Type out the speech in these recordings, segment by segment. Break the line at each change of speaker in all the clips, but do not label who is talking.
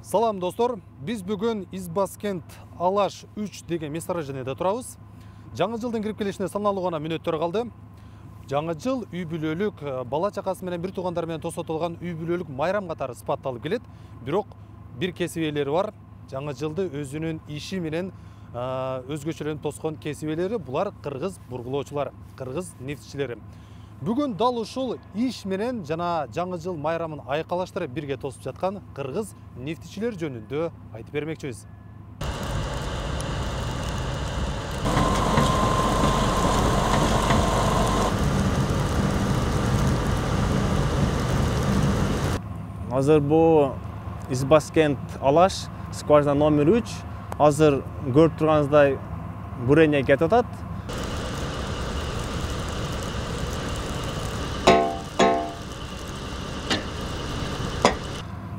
Салам достор, біз бүгін Избаскент Алаш 3 деген месторождениеде тұрабыз. Жаңы жылдың кирип келишине саналуу гана мүнөттөр калды. Жаңы жыл үй бүлөлүк, бала чакасы менен бир туугандар менен тосотулган үй бүлөлүк майрам катары сыпатталып келет. Бирок бир кесип ээлери бар. Жаңы жылды өзүнүн иши менен өзгөчөлөнүп тоскон кесип ээлери, булар кыргыз бургулоочулар, кыргыз нефтчилери. Бүгін дал ушул иш менен жана жаңы жыл майрамын айкалаштырып бирге тосуп жаткан кыргыз нефтчилер жөнүндө айтып бермекчибиз.
Азыр бу Избаскент Алаш, скважина номер 3. Азыр көрүп турганыңыздай бурение кетип атат.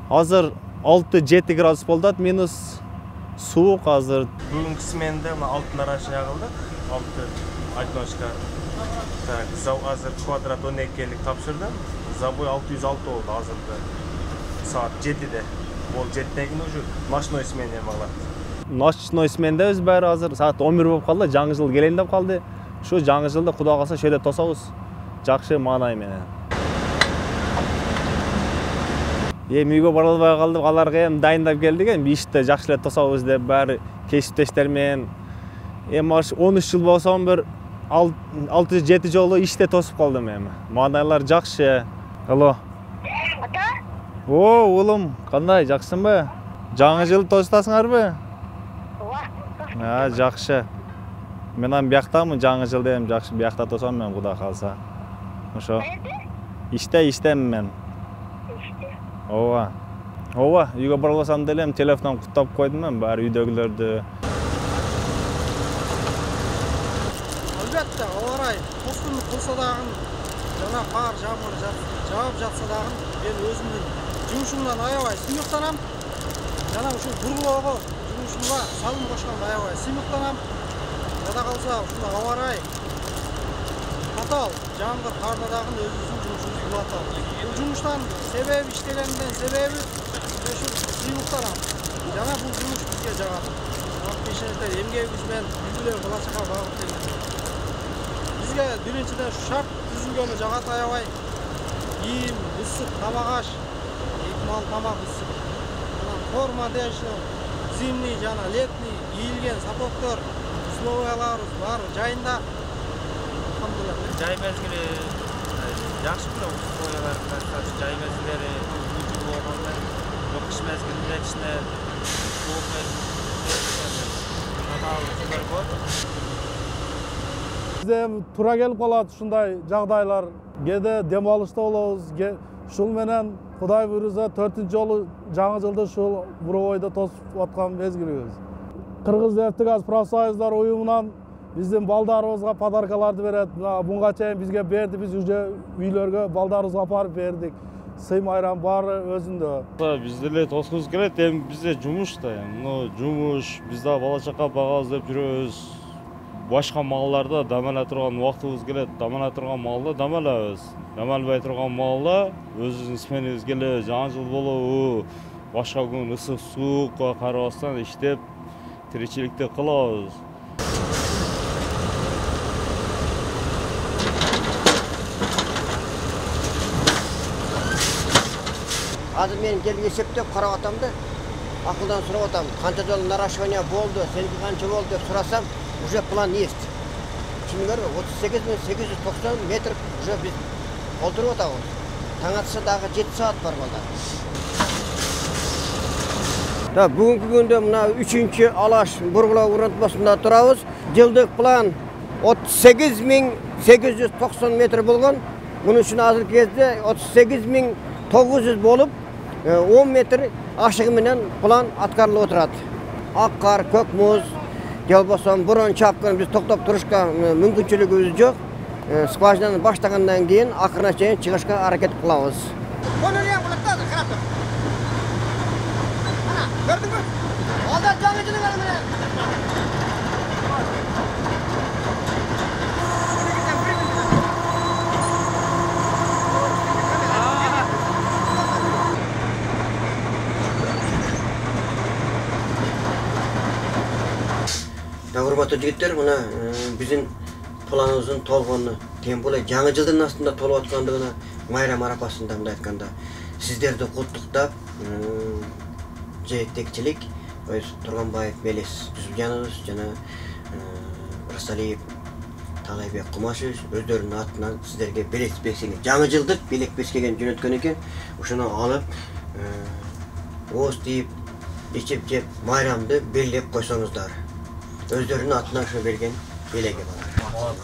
Азыр 6-7 градус болдат, минус суук азыр.
Бүгүнкү сменде алтын арашы жагылды. 6 одиночка. Так, азыр квадрат 12лик тапшырдым. Забой 606 болду азыркы. Саат 7-де. Ол 7ден кийин уже ночной смене баглат.
Ночной смендебиз баары азыр саат 11 болуп калды, жаңы жыл келейин деп калды. Ушу жаңы жылды Кудай калса шөйдө тособуз. Жакшы маанай менен. Үйгө бара албай калдык, аларга эми дайындап келдик, эми иште жакшы эле тособуз деп баары кесиптештер менен. Эми 13 жыл болсом бир 6-7 жолу иште тосуп калдым эми. Маанайлар жакшы. Алло.
Ата?
О, улум, кандай, жакшысыңбы? Жаңы жыл тосутасыңарбы?
Ооба.
Жакшы. Мен ам бияктамын, жаңы жылда эми жакшы биякта тосом мен Кудай калса. Ошо. Иштем мен. Ооба. Үйгө бара алсам деле эми телефондон куттап койдум мен баары үйдөгүлөрдү.
Албетте, аларай, тоскунлук болсо дагы, жана кар, жамгыр жаап жатса дагы, мен өзүмдүн жумушумдан аябай сыймыктанам. Жана ушул бургулоого жумушумга салым кошконго аябай сыймыктанам. Жада калса ушундай аларай катал, жамгыр, карда дагы өзүбүздүн жумушубузду кылатат. Бул жумуштан себеби иштегенден себеби ушул сыймыктанам. Жана бул жумуш бизге жагат. Кишинектер эмгегибиз менен үй-бүлө бала чака багытталган. Бизге биринчиден шарт түзүлгөнү жагат аябай. Кийим, ысык, тамак-аш, мал тамак ысык. Анан форма одежда, зимний жана летний кийилген сапоктор, условияларыбыз баары жайында. Алхамдулилlah.
Жай мезгили жакшы бирок условиялар жай мезгилдери күндү болгондо жок кыш мезгилинде кичине суук
Бизде туура келип калат ушундай жагдайлар. Кээде дем алышта болобуз. Ушул менен Кудай буйрса 4-ч жолу жаңы жылды ушул буройдо тосуп аткан мезгилибиз. Кыргыз нефтегаз профсоюздар уюмунан биздин балдарыбызга подаркаларды берет. Буга чейин бизге берди, биз уже үйлөргө балдарыбызга апарып бердик. Сый майрам баары өзүндө.
Бизде эле тоскубуз келет, эми бизде жумуш да, жумуш, бизде бала чака багабыз деп жүрөбүз. Башка малларда дамала турган убактыбыз келет, дамала турган малда дамалабыз. Дамалбай турган малда өзүбүздүн сменибиз келет, жаңы жыл болобу, башка күн ысык суукка карабастан иштеп тиричиликти кылабыз.
Азыр мен келип эсептеп карап атам да, акылдан сурап атам. Канча жолу наращивание болду, сеники канча болду деп сурасам, уже план есть. Түшүнүңөрбү? 38.890 метр уже биз олтуруп атабыз. Таң атса дагы 7 саат бар балдар. Да, бүгүнкү күндө мына 3-чү Алаш бургулоо урантмасында турабыз. Жылдык план 38.890 метр болгон. Мунун үчүн азыркы кезде 38.900 болуп, 10 метр ашыгы менен план аткарылып отурат. Ак кар, көк муз, же болбосо бурун чапкан биз токтоп турушка мүмкүнчүлүгүбүз жок. Скважинаны баштагандан кийин акырына чейин чыгышка аракет кылабыз. Конолиям кылат да, карап тур. Ана, көрдүңбү? Алда жаңы жылы менен. Hurmatly jigitler, mına bizim planımızın tolğanını, tem bolay жаңы жылдын астында толуп аткандыгына майрам арапасында мындай айтканда сиздерди куттуктап, жетекчилик Турганбаев Мелис Жүзүлжанович жана Расалиев Талайбек Кумашевич өздөрүнүн атынан сиздерге белек бексеңиз. Жаңы жылдык белек бекеген жөнөткөн экен. Ошону алып, ооз тийип, ичип жеп, майрамды белгилеп койсоңуздар. Өздөрүнүн атынан ошо берген белеги бар.